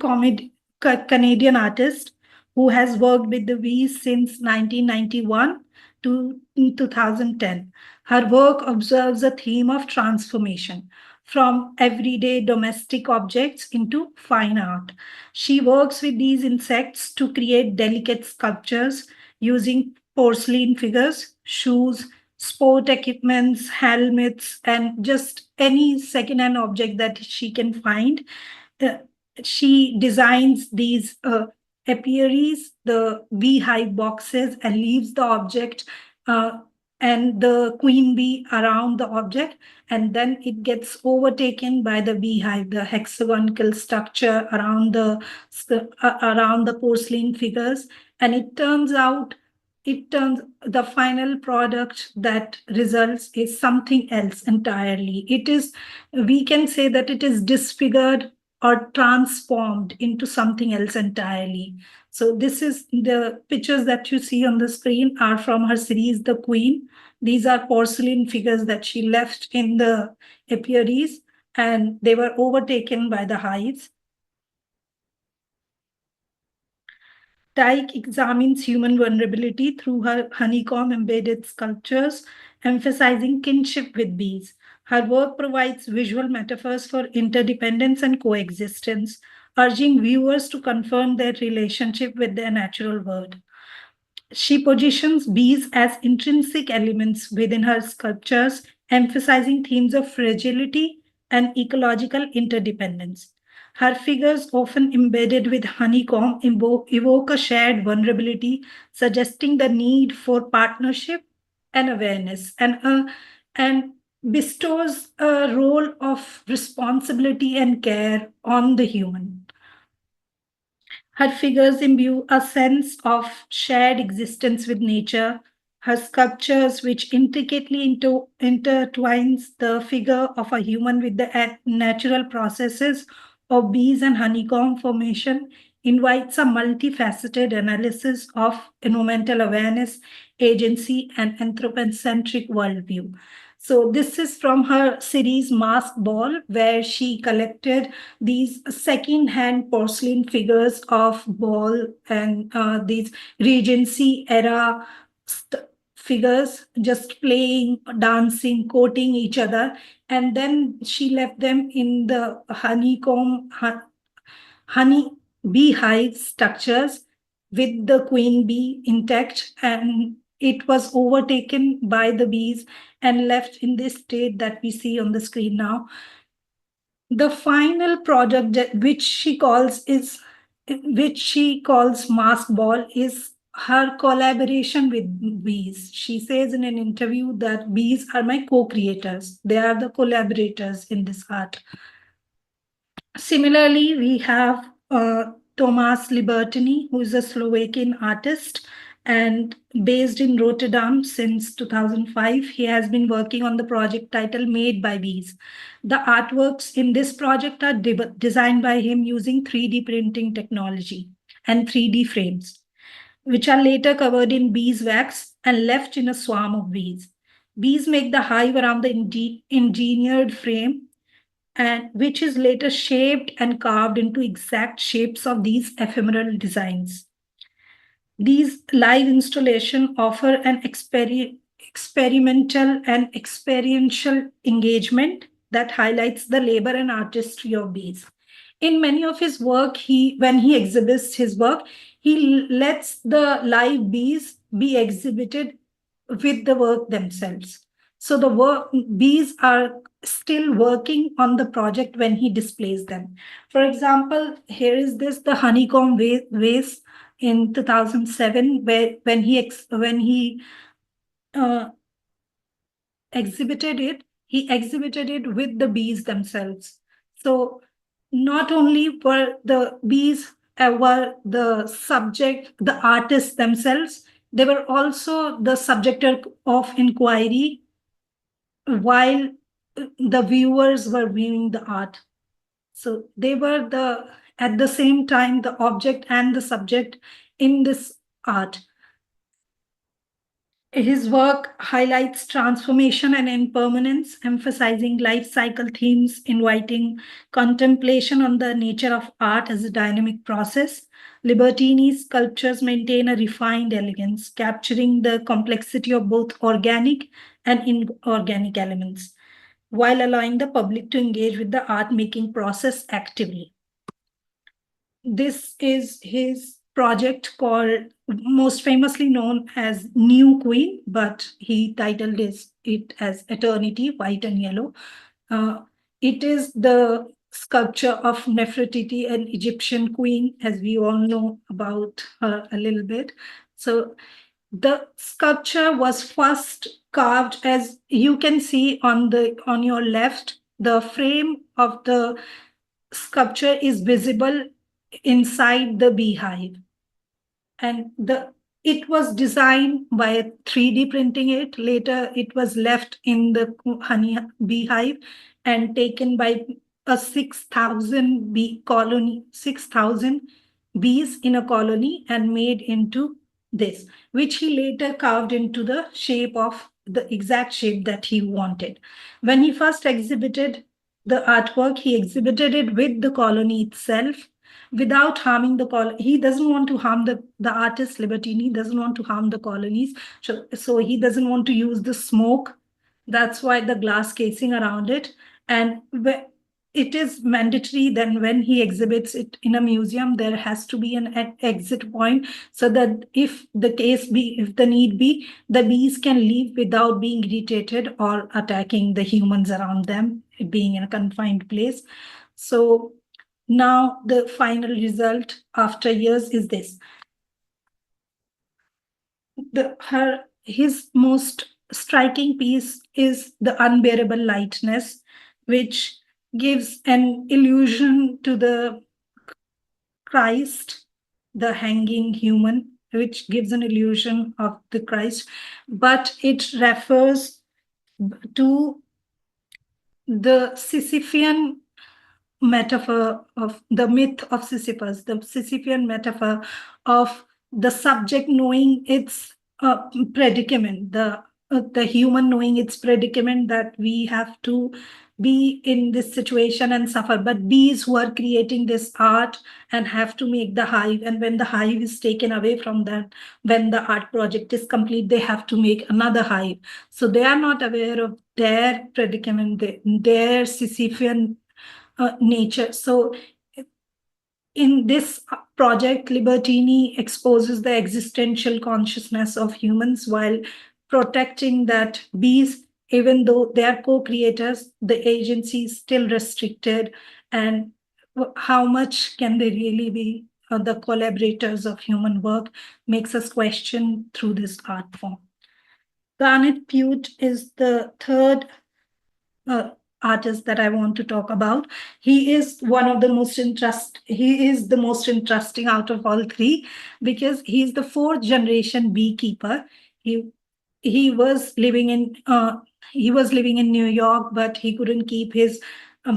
Canadian artist who has worked with the bees since 1991 to 2010. Her work observes a theme of transformation from everyday domestic objects into fine art. She works with these insects to create delicate sculptures using porcelain figures, shoes, sport equipments, helmets, and just any second-hand object that she can find. She designs these apiaries, the beehive boxes, and leaves the object and the queen bee around the object, and then it gets overtaken by the beehive, the hexagonal structure around the porcelain figures, and the final product that results is something else entirely. We can say that it is disfigured or transformed into something else entirely. So this is the pictures that you see on the screen are from her series, The Queen. These are porcelain figures that she left in the apiaries, and they were overtaken by the hives. Dyke examines human vulnerability through her honeycomb-embedded sculptures, emphasizing kinship with bees. Her work provides visual metaphors for interdependence and coexistence, urging viewers to confirm their relationship with their natural world. She positions bees as intrinsic elements within her sculptures, emphasizing themes of fragility and ecological interdependence. Her figures, often embedded with honeycomb, evoke a shared vulnerability, suggesting the need for partnership and awareness, and bestows a role of responsibility and care on the human. Her figures imbue a sense of shared existence with nature. Her sculptures, which intricately intertwines the figure of a human with the natural processes of bees and honeycomb formation, invites a multifaceted analysis of environmental awareness, agency, and anthropocentric worldview. So this is from her series Mask Ball, where she collected these second-hand porcelain figures of ball and these Regency era figures just playing, dancing, courting each other. And then she left them in the honey beehive structures with the queen bee intact, and it was overtaken by the bees and left in this state that we see on the screen now. The final product which she calls Mask Ball is her collaboration with bees. She says in an interview that bees are my co-creators. They are the collaborators in this art. Similarly, we have Tomás Libertini, who is a Slovakian artist and based in Rotterdam since 2005. He has been working on the project titled Made by Bees. The artworks in this project are designed by him using 3D printing technology and 3D frames, which are later covered in beeswax and left in a swarm of bees. Bees make the hive around the engineered frame, and which is later shaped and carved into exact shapes of these ephemeral designs. These live installations offer an experimental and experiential engagement that highlights the labor and artistry of bees. In many of his work, when he exhibits his work, he lets the live bees be exhibited with the work themselves. So the bees are still working on the project when he displays them. For example, here is the honeycomb vase in 2007, when he exhibited it, he exhibited it with the bees themselves. So not only were the bees were the subject, the artists themselves, they were also the subject of inquiry while the viewers were viewing the art. So they were at the same time the object and the subject in this art. His work highlights transformation and impermanence, emphasizing life cycle themes, inviting contemplation on the nature of art as a dynamic process. Libertini's sculptures maintain a refined elegance, capturing the complexity of both organic and inorganic elements, while allowing the public to engage with the art-making process actively. This is his project called, most famously known as New Queen, but he titled it as Eternity, White and Yellow. It is the sculpture of Nefertiti, an Egyptian queen, as we all know about her a little bit. So the sculpture was first carved, as you can see on your left. The frame of the sculpture is visible inside the beehive, and it was designed by 3D printing it. Later, it was left in the honey beehive and taken by a 6,000 bee colony, 6,000 bees in a colony, and made into this, which he later carved into the shape of the exact shape that he wanted. When he first exhibited the artwork, he exhibited it with the colony itself, without harming the colony. He doesn't want to harm the artist. Libertini doesn't want to harm the colonies. So he doesn't want to use the smoke. That's why the glass casing around it. And it is mandatory then when he exhibits it in a museum, there has to be an exit point, so that if the need be, the bees can leave without being irritated or attacking the humans around them, being in a confined place. So now the final result after years is this. His most striking piece is the unbearable lightness, which gives an illusion to the Christ, the hanging human, which gives an illusion of the Christ, but it refers to the Sisyphean metaphor of the myth of Sisyphus, the Sisyphean metaphor of the subject knowing its predicament, the the human knowing its predicament that we have to be in this situation and suffer. But bees who are creating this art and have to make the hive, and when the hive is taken away from them, when the art project is complete, they have to make another hive. So they are not aware of their predicament, their Sisyphean nature. So in this project, Libertini exposes the existential consciousness of humans while protecting that bees, even though they are co-creators, the agency is still restricted. And how much can they really be the collaborators of human work makes us question through this art form. Garnet Pute is the third artist that I want to talk about. He is one of the most interesting out of all three, because he's the fourth generation beekeeper. He was living in New York, but he couldn't keep his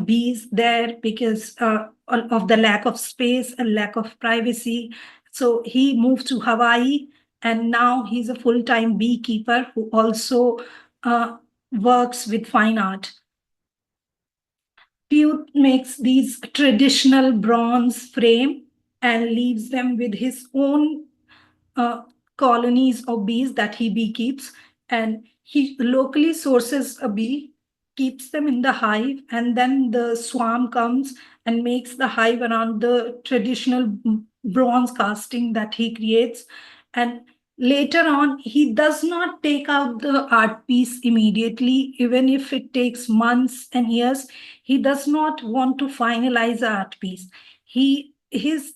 bees there because of the lack of space and lack of privacy. So he moved to Hawaii, and now he's a full-time beekeeper who also works with fine art. Pute makes these traditional bronze frame and leaves them with his own colonies of bees that he beekeeps, and he locally sources a bee, keeps them in the hive, and then the swarm comes and makes the hive around the traditional bronze casting that he creates. And later on, he does not take out the art piece immediately, even if it takes months and years. He does not want to finalize the art piece. His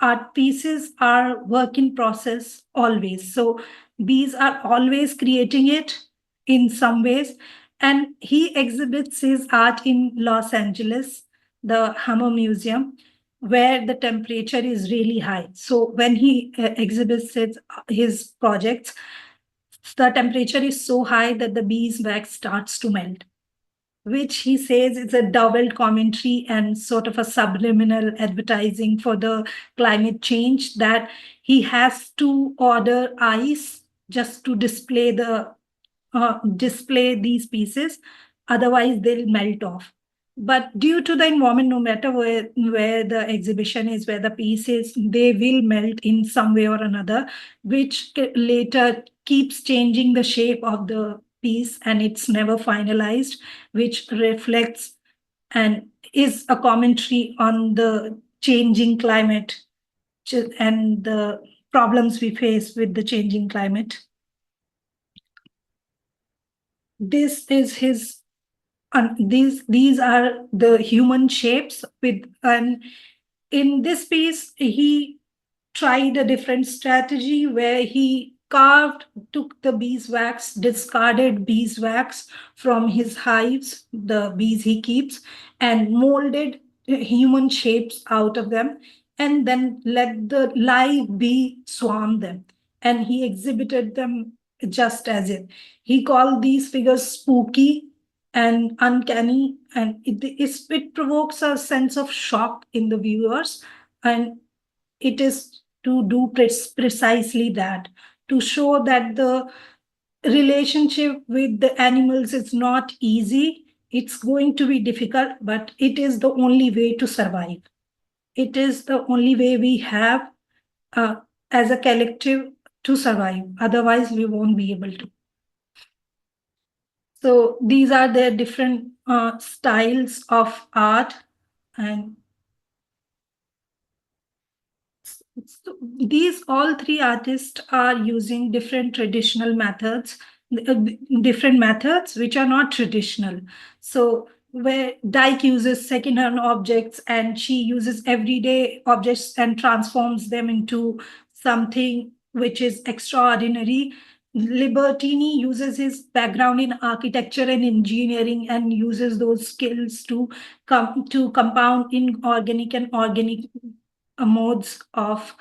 art pieces are work in process always. So bees are always creating it in some ways. And he exhibits his art in Los Angeles, the Hammer Museum, where the temperature is really high. So when he exhibits his projects, the temperature is so high that the beeswax starts to melt, which he says is a double commentary and sort of a subliminal advertising for the climate change, that he has to order ice just to display these pieces, otherwise they'll melt off. But due to the environment, no matter where the exhibition is, where the piece is, they will melt in some way or another, which later keeps changing the shape of the piece, and it's never finalized, which reflects and is a commentary on the changing climate and the problems we face with the changing climate. This is his, these are the human shapes with, and in this piece, he tried a different strategy where he took the beeswax, discarded beeswax from his hives, the bees he keeps, and molded human shapes out of them, and then let the live bee swarm them. And he exhibited them just as it. He called these figures spooky and uncanny, and it provokes a sense of shock in the viewers. And it is to do precisely that, to show that the relationship with the animals is not easy. It's going to be difficult, but it is the only way to survive. It is the only way we have as a collective to survive. Otherwise, we won't be able to. So these are the different styles of art, and so these all three artists are using different traditional methods, different methods which are not traditional. So where Dyke uses second-hand objects and she uses everyday objects and transforms them into something which is extraordinary. Libertini uses his background in architecture and engineering and uses those skills to compound inorganic and organic modes of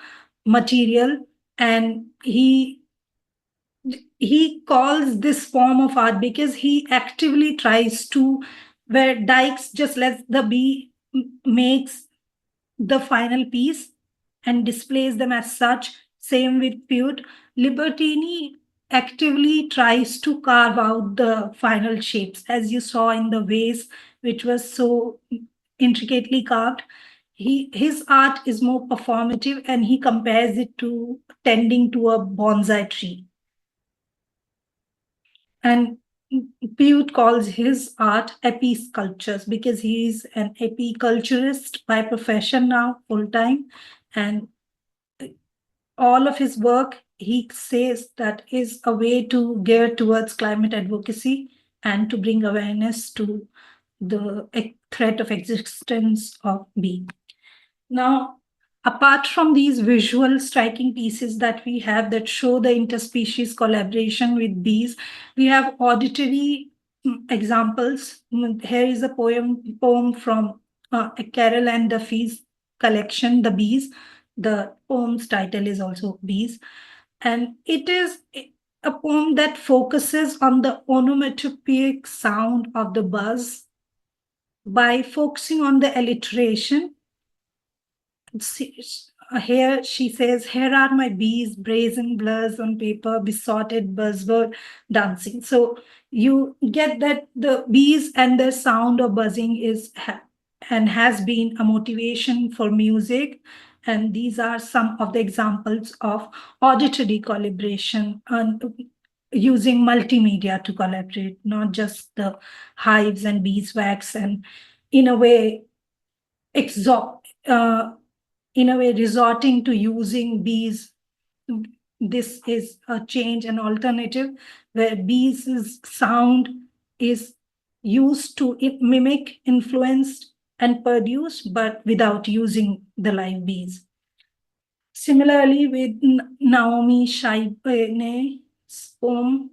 material, and he calls this form of art because he actively tries to, where Dykes just lets the bee makes the final piece and displays them as such. Same with Pute. Libertini actively tries to carve out the final shapes, as you saw in the vase, which was so intricately carved. His art is more performative, and he compares it to tending to a bonsai tree. And Piot calls his art epi-sculptures because he is an epiculturist by profession now, full-time. And all of his work, he says, that is a way to gear towards climate advocacy and to bring awareness to the threat of existence of being. Now, apart from these visual striking pieces that we have that show the interspecies collaboration with bees, we have auditory examples. Here is a poem from Carol and Duffy's collection, The Bees. The poem's title is also Bees. And it is a poem that focuses on the onomatopoeic sound of the buzz by focusing on the alliteration. Here she says, "Here are my bees, brazen blurs on paper, besotted buzzword dancing." So you get that the bees and the sound of buzzing is and has been a motivation for music. And these are some of the examples of auditory collaboration and using multimedia to collaborate, not just the hives and beeswax, and in a way, resorting to using bees. This is a change, an alternative, where bees' sound is used to mimic, influence, and produce, but without using the live bees. Similarly, with Naomi Schrijvers's poem,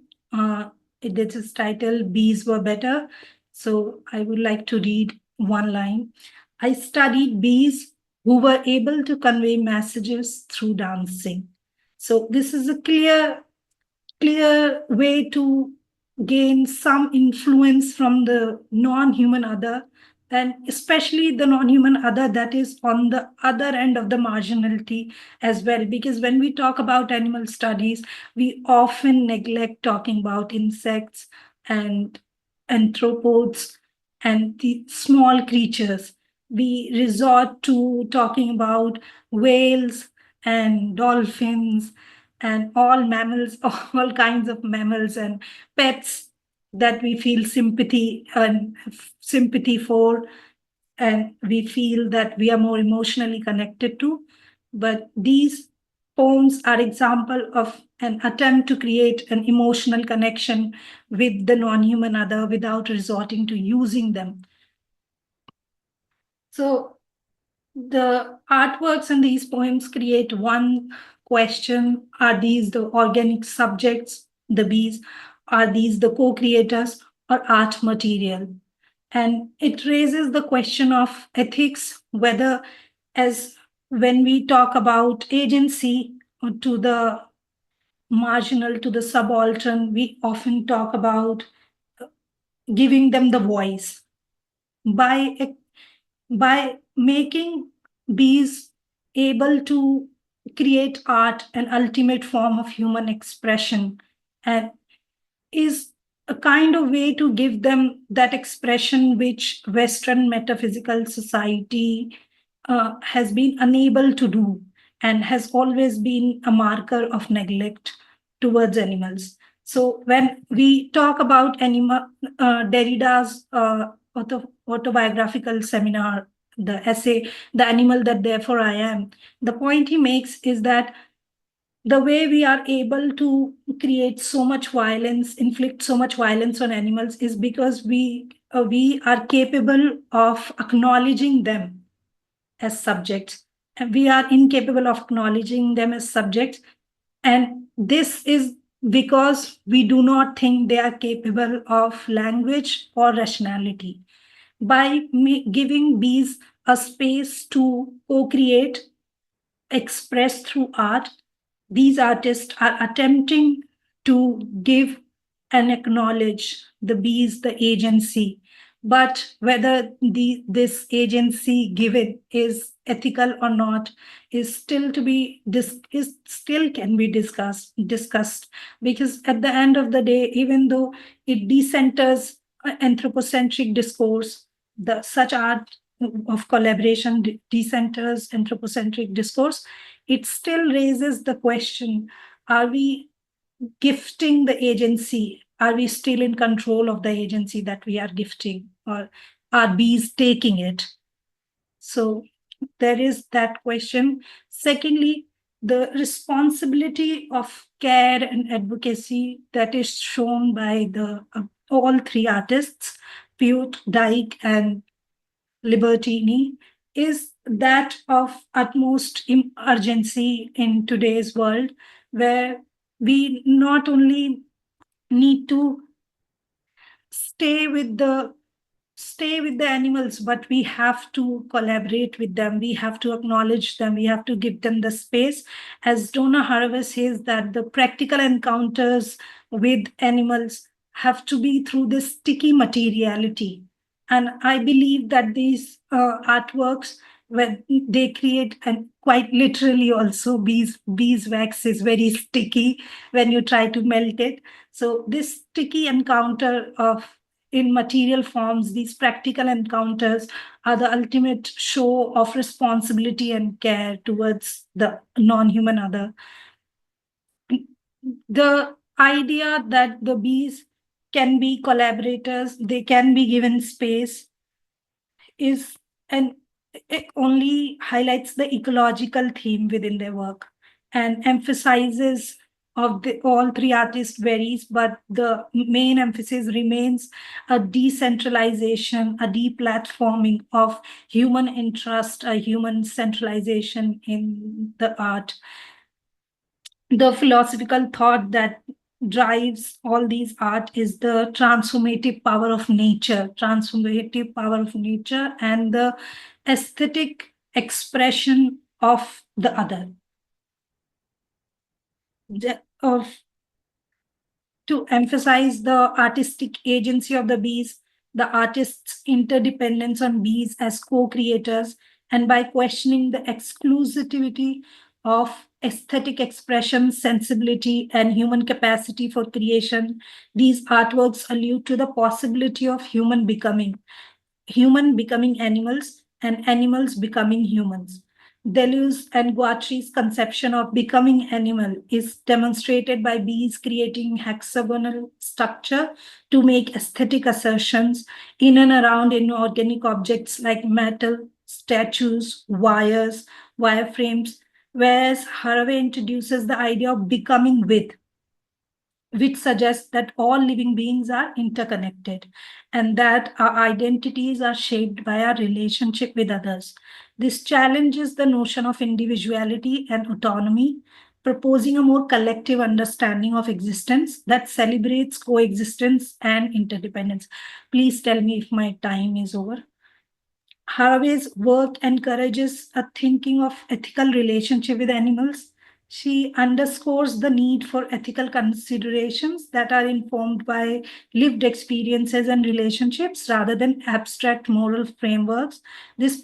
it is titled "Bees Were Better." So I would like to read one line. "I studied bees who were able to convey messages through dancing." So this is a clear way to gain some influence from the non-human other, and especially the non-human other that is on the other end of the marginality as well. Because when we talk about animal studies, we often neglect talking about insects and anthropods and the small creatures. We resort to talking about whales and dolphins and all mammals, all kinds of mammals and pets that we feel sympathy for, and we feel that we are more emotionally connected to. But these poems are example of an attempt to create an emotional connection with the non-human other without resorting to using them. So the artworks in these poems create one question: are these the organic subjects, the bees? Are these the co-creators or art material? And it raises the question of ethics, whether, as when we talk about agency to the marginal, to the subaltern, we often talk about giving them the voice. By making bees able to create art, an ultimate form of human expression, and is a kind of way to give them that expression which Western metaphysical society has been unable to do, and has always been a marker of neglect towards animals. So when we talk about Derrida's autobiographical seminar, the essay, "The Animal That Therefore I Am," the point he makes is that the way we are able to create so much violence, inflict so much violence on animals, is because we are capable of acknowledging them as subjects, and we are incapable of acknowledging them as subjects. And this is because we do not think they are capable of language or rationality. By giving bees a space to co-create, express through art, these artists are attempting to give and acknowledge the bees the agency But whether this agency given is ethical or not is still to be still can be discussed, because at the end of the day, even though it decenters anthropocentric discourse, such art of collaboration decenters anthropocentric discourse, it still raises the question: are we gifting the agency? Are we still in control of the agency that we are gifting, or are bees taking it? So there is that question. Secondly, the responsibility of care and advocacy that is shown by the all three artists, Piot, Dyke, and Libertini, is that of utmost urgency in today's world, where we not only need to stay with the animals, but we have to collaborate with them. We have to acknowledge them. We have to give them the space. As Donna Haraway says, that the practical encounters with animals have to be through this sticky materiality. And I believe that these artworks, when they create, and quite literally also, beeswax is very sticky when you try to melt it. So this sticky encounter of in material forms, these practical encounters are the ultimate show of responsibility and care towards the non-human other. The idea that the bees can be collaborators, they can be given space, is, and it only highlights the ecological theme within their work and emphasizes of all three artists varies, but the main emphasis remains a decentralization, a deplatforming of human interest, a human centralization in the art. The philosophical thought that drives all these art is the transformative power of nature, and the aesthetic expression of the other. To emphasize the artistic agency of the bees, the artist's interdependence on bees as co-creators, and by questioning the exclusivity of aesthetic expression, sensibility, and human capacity for creation, these artworks allude to the possibility of human becoming animals and animals becoming humans. Deleuze and Guattari's conception of becoming animal is demonstrated by bees creating hexagonal structure to make aesthetic assertions in and around inorganic objects like metal, statues, wires, wireframes, whereas Haraway introduces the idea of becoming with, which suggests that all living beings are interconnected and that our identities are shaped by our relationship with others. This challenges the notion of individuality and autonomy, proposing a more collective understanding of existence that celebrates coexistence and interdependence. Please tell me if my time is over. Haraway's work encourages a thinking of ethical relationship with animals. She underscores the need for ethical considerations that are informed by lived experiences and relationships rather than abstract moral frameworks. This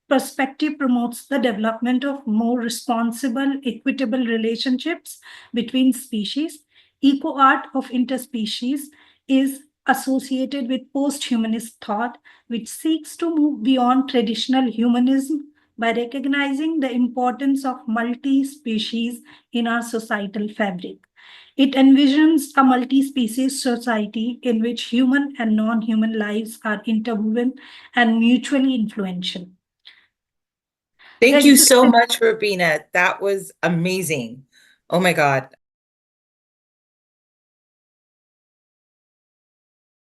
perspective promotes the development of more responsible, equitable relationships between species. Eco-art of interspecies is associated with post-humanist thought, which seeks to move beyond traditional humanism by recognizing the importance of multi-species in our societal fabric. It envisions a multi-species society in which human and non-human lives are interwoven and mutually influential. Thank you so much, Rubina. That was amazing. Oh my God.